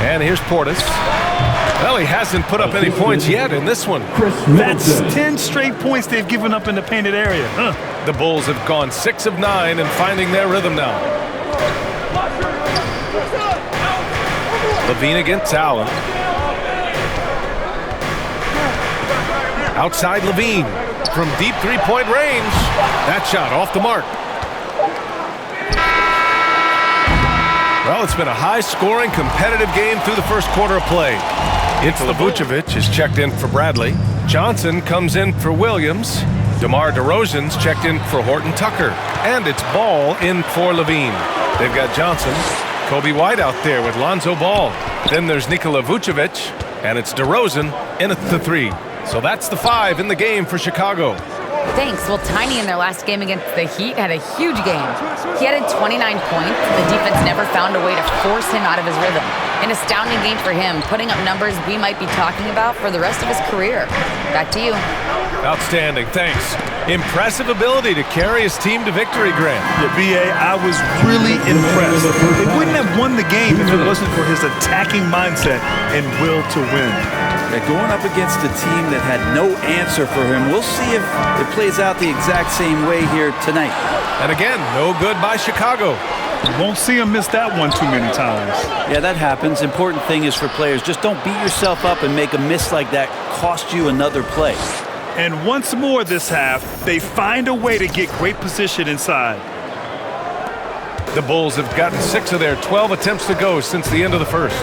And here's Portis. Well, he hasn't put up any points yet in this one. That's 10 straight points they've given up in the painted area. The Bulls have gone 6 of 9 and finding their rhythm now. Levine against Allen. Outside Levine from deep three-point range. That shot off the mark. Well, it's been a high-scoring, competitive game through the first quarter of play. It's Vucevic is checked in for Bradley. Johnson comes in for Williams. DeMar DeRozan's checked in for Horton Tucker. And it's Ball in for Levine. They've got Johnson. Kobe White out there with Lonzo Ball. Then there's Nikola Vucevic. And it's DeRozan in at the 3. So that's the 5 in the game for Chicago. Thanks. Well, Tiny in their last game against the Heat had a huge game. He added 29 points. The defense never found a way to force him out of his rhythm. An astounding game for him, putting up numbers we might be talking about for the rest of his career. Back to you. Outstanding. Thanks. Impressive ability to carry his team to victory, Grant. Yeah, B.A., I was really impressed. They wouldn't have won the game if it wasn't for his attacking mindset and will to win. Going up against a team that had no answer for him. We'll see if it plays out the exact same way here tonight. And again, no good by Chicago. You won't see him miss that one too many times. Yeah, that happens. Important thing is for players, just don't beat yourself up and make a miss like that cost you another play. And once more this half, they find a way to get great position inside. The Bulls have gotten 6 of their 12 attempts to go since the end of the first.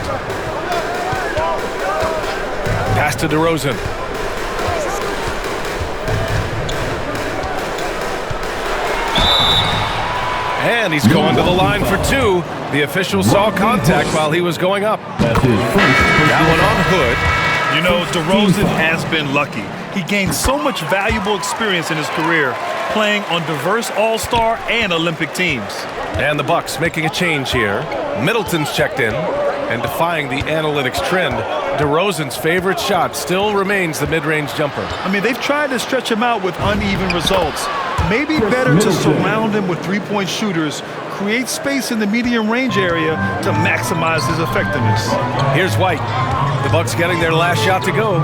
Pass to DeRozan. And he's going to the line for 2. The official saw contact while he was going up. That one on Hood. You know, DeRozan has been lucky. He gained so much valuable experience in his career playing on diverse All-Star and Olympic teams. And the Bucks making a change here. Middleton's checked in. And defying the analytics trend, DeRozan's favorite shot still remains the mid-range jumper. I mean, they've tried to stretch him out with uneven results. Maybe better to surround him with three-point shooters, create space in the medium range area to maximize his effectiveness. Here's White. The Bucks getting their last shot to go.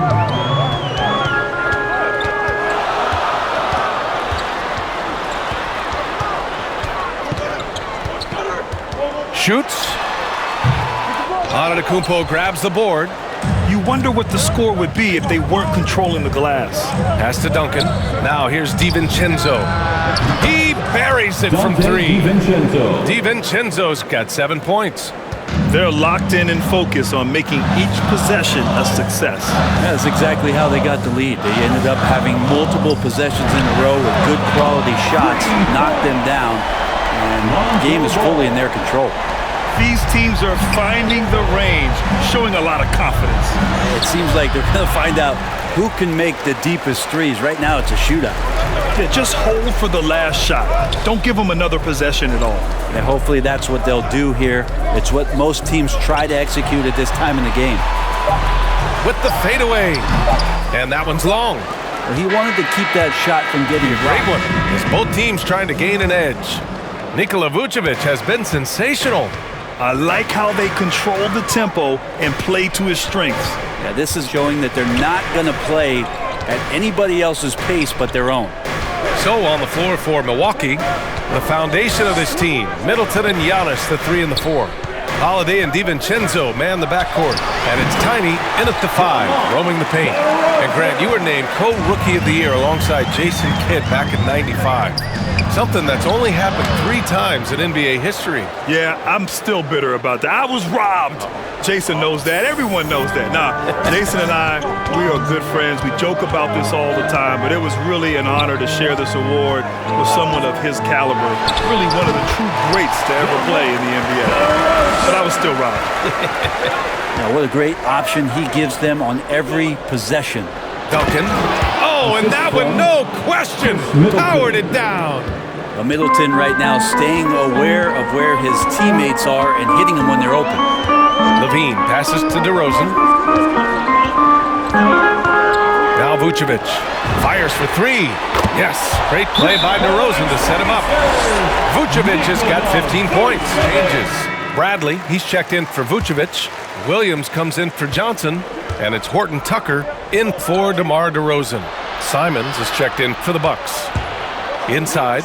Shoots. Antetokounmpo grabs the board. You wonder what the score would be if they weren't controlling the glass. Pass to Duncan. Now here's DiVincenzo. He buries it from 3. DiVincenzo's got 7 points. They're locked in and focused on making each possession a success. That's exactly how they got the lead. They ended up having multiple possessions in a row with good quality shots, knocked them down, and the game is fully in their control. These teams are finding the range, showing a lot of confidence. It seems like they're going to find out who can make the deepest threes. Right now, it's a shootout. Yeah, just hold for the last shot. Don't give them another possession at all. And hopefully that's what they'll do here. It's what most teams try to execute at this time in the game. With the fadeaway. And that one's long. Well, he wanted to keep that shot from getting great one. As both teams trying to gain an edge. Nikola Vucevic has been sensational. I like how they control the tempo and play to his strengths. Yeah, this is showing that they're not going to play at anybody else's pace but their own. So on the floor for Milwaukee, the foundation of this team, Middleton and Giannis, the 3 and the 4. Holiday and DiVincenzo man the backcourt. And it's Tiny in at the 5, roaming the paint. And Grant, you were named co-rookie of the year alongside Jason Kidd back in '95. Something that's only happened 3 times in NBA history. Yeah, I'm still bitter about that. I was robbed. Jason knows that. Everyone knows that. Nah, Jason and I, we are good friends. We joke about this all the time, but it was really an honor to share this award with someone of his caliber. Really one of the true greats to ever play in the NBA. But I was still robbed. Now, what a great option he gives them on every possession. Duncan. Oh, and that one, no question, powered it down. Well, Middleton right now staying aware of where his teammates are and hitting them when they're open. Levine passes to DeRozan. Now Vucevic fires for 3. Yes, great play by DeRozan to set him up. Vucevic has got 15 points. Changes. Bradley, he's checked in for Vucevic. Williams comes in for Johnson. And it's Horton Tucker in for DeMar DeRozan. Simons is checked in for the Bucks. Inside.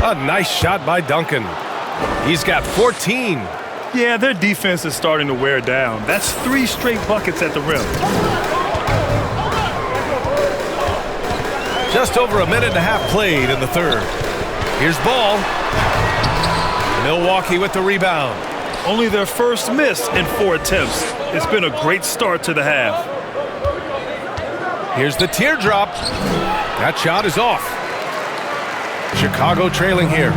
A nice shot by Duncan. He's got 14. Yeah, their defense is starting to wear down. That's 3 straight buckets at the rim. Just over a minute and a half played in the third. Here's Ball. Milwaukee with the rebound. Only their first miss in 4 attempts. It's been a great start to the half. Here's the teardrop. That shot is off. Chicago trailing here.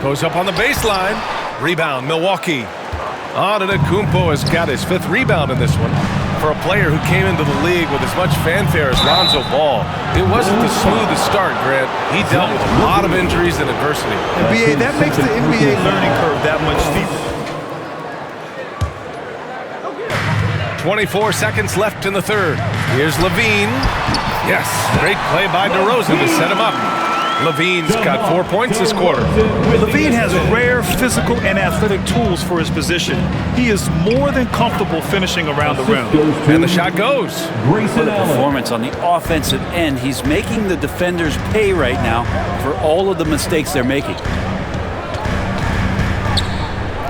Goes up on the baseline. Rebound, Milwaukee. Antetokounmpo has got his 5th rebound in this one. For a player who came into the league with as much fanfare as Lonzo Ball, it wasn't the smoothest start, Grant. He dealt with a lot of injuries and adversity. And BA, that makes the NBA learning curve that much steeper. 24 seconds left in the third. Here's Levine. Yes, great play by DeRozan to set him up. Levine's got 4 points this quarter. Levine has rare physical and athletic tools for his position. He is more than comfortable finishing around the rim. And the shot goes. What a performance on the offensive end. He's making the defenders pay right now for all of the mistakes they're making.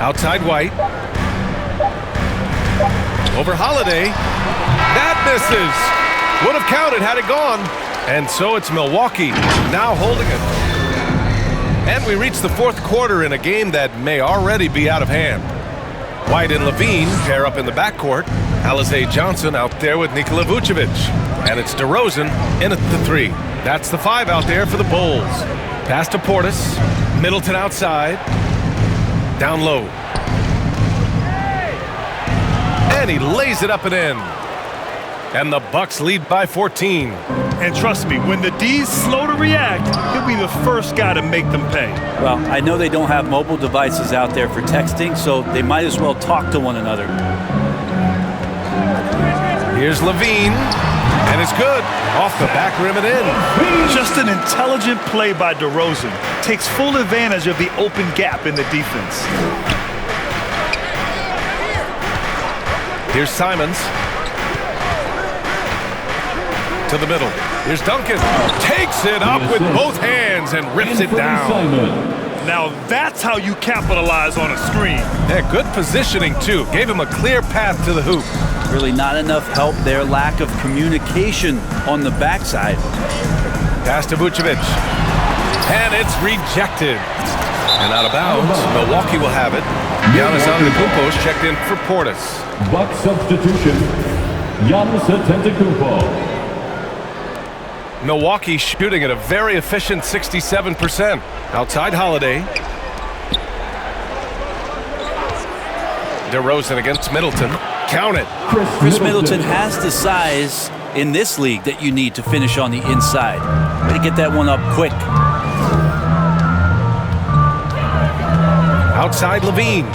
Outside White. Over Holiday. That misses. Would have counted had it gone. And so it's Milwaukee now holding it. And we reach the 4th quarter in a game that may already be out of hand. White and Levine pair up in the backcourt. Alize Johnson out there with Nikola Vucevic. And it's DeRozan in at the 3. That's the 5 out there for the Bulls. Pass to Portis. Middleton outside. Down low. And he lays it up and in. And the Bucks lead by 14. And trust me, when the D's slow to react, he'll be the first guy to make them pay. Well, I know they don't have mobile devices out there for texting, so they might as well talk to one another. Here's Levine, and it's good. Off the back rim and in. Just an intelligent play by DeRozan. Takes full advantage of the open gap in the defense. Here's Simons. To the middle. Here's Duncan. Takes it up with both hands and rips it down. Now that's how you capitalize on a screen. Yeah, good positioning, too. Gave him a clear path to the hoop. Really not enough help there. Lack of communication on the backside. Pass to Vucevic. And it's rejected. And out of bounds. Milwaukee will have it. Giannis Antetokounmpo checked in for Portis. Buck substitution. Giannis Antetokounmpo. Milwaukee shooting at a very efficient 67%. Outside Holiday. DeRozan against Middleton. Count it. Chris Middleton has the size in this league that you need to finish on the inside. Way to get that one up quick. Outside Levine.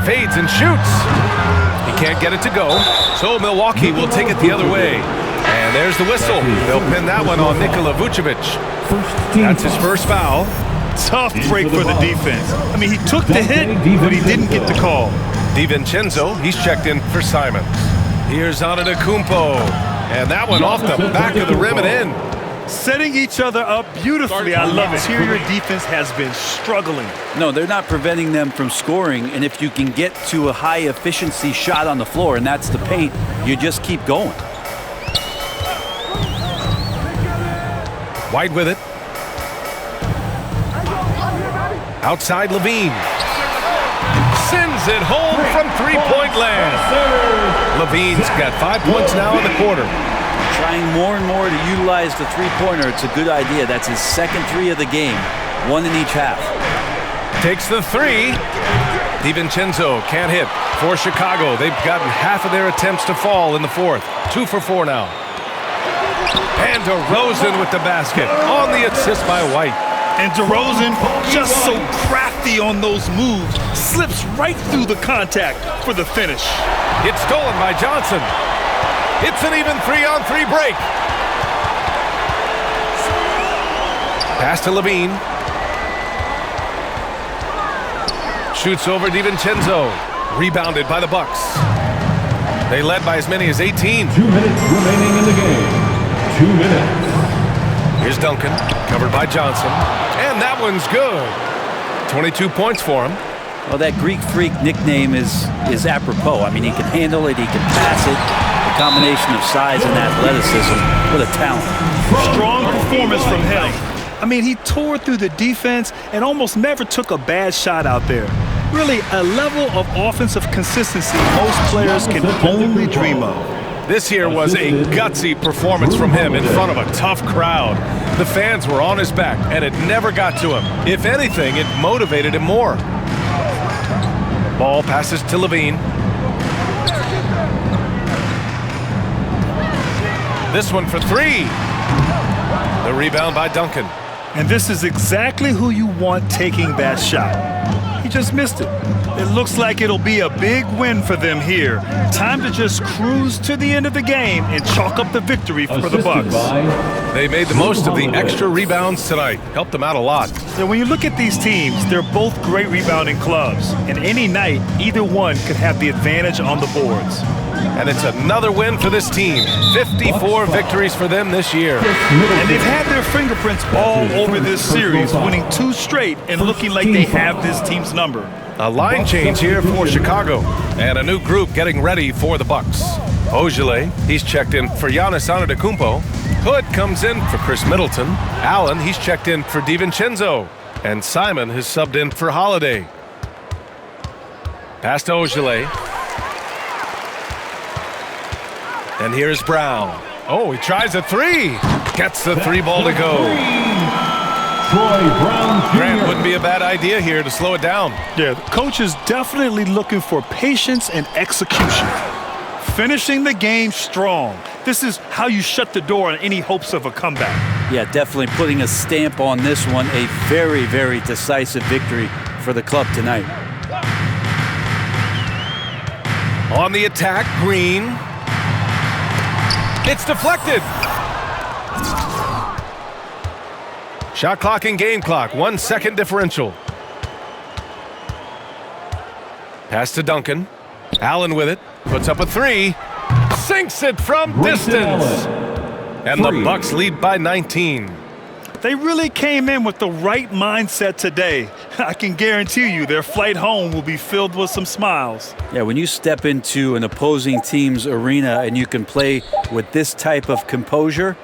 Fades and shoots. He can't get it to go, so Milwaukee will take it the other way. And there's the whistle. They'll pin that one on Nikola Vucevic. That's his first foul. Tough break for the defense. I mean, he took the hit, but he didn't get the call. DiVincenzo, he's checked in for Simons. Here's Antetokounmpo. And that one off the back of the rim and in. Setting each other up beautifully. I love it. Interior defense has been struggling. No, they're not preventing them from scoring. And if you can get to a high efficiency shot on the floor, and that's the paint, you just keep going. White with it. Outside Levine. Sends it home from three-point land. Levine's got 5 points now in the quarter. Trying more and more to utilize the three-pointer. It's a good idea. That's his second 3 of the game. 1 in each half. Takes the 3. DiVincenzo can't hit for Chicago. They've gotten half of their attempts to fall in the 4th. 2 for 4 now. And DeRozan with the basket on the assist by White. And DeRozan, just so crafty on those moves, slips right through the contact for the finish. It's stolen by Johnson. It's an even 3-on-3 break. Pass to Levine. Shoots over DiVincenzo. Rebounded by the Bucks. They led by as many as 18. 2 minutes remaining in the game. 2 minutes. Here's Duncan, covered by Johnson. And that one's good. 22 points for him. Well, that Greek Freak nickname is apropos. I mean, he can handle it, he can pass it. combination of size and athleticism. What a talent. Strong performance from him. I mean, he tore through the defense and almost never took a bad shot out there. Really, a level of offensive consistency most players can only dream of. This here was a gutsy performance from him in front of a tough crowd. The fans were on his back, and it never got to him. If anything, it motivated him more. Ball passes to Levine. This one for three. The rebound by Duncan. And this is exactly who you want taking that shot. He just missed it. It looks like it'll be a big win for them here. Time to just cruise to the end of the game and chalk up the victory for the Bucks. They made the most of the extra rebounds tonight. Helped them out a lot. So when you look at these teams, they're both great rebounding clubs. And any night, either one could have the advantage on the boards. And it's another win for this team. 54 victories for them this year. And they've had their fingerprints all over this series, winning 2 straight and looking like they have this team's number. A line change here for Chicago. And a new group getting ready for the Bucks. Ogilvy, he's checked in for Giannis Antetokounmpo. Hood comes in for Chris Middleton. Allen, he's checked in for DiVincenzo. And Simon has subbed in for Holiday. Pass to Ogilvy. And here's Brown. Oh, he tries a three. Gets the 3 ball to go. Grant wouldn't be a bad idea here to slow it down. Yeah, the coach is definitely looking for patience and execution. Finishing the game strong. This is how you shut the door on any hopes of a comeback. Yeah, definitely putting a stamp on this one. A very, very decisive victory for the club tonight. On the attack, Green. It's deflected. Shot clock and game clock, 1 second differential. Pass to Duncan. Allen with it, puts up a 3. Sinks it from distance. And the Bucks lead by 19. They really came in with the right mindset today. I can guarantee you their flight home will be filled with some smiles. Yeah, when you step into an opposing team's arena and you can play with this type of composure,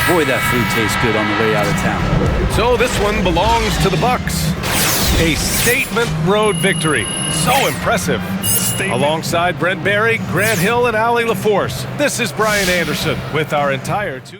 boy, that food tastes good on the way out of town. So this one belongs to the Bucks. A statement road victory. So impressive. Alongside Brent Barry, Grant Hill, and Allie LaForce, this is Brian Anderson with our entire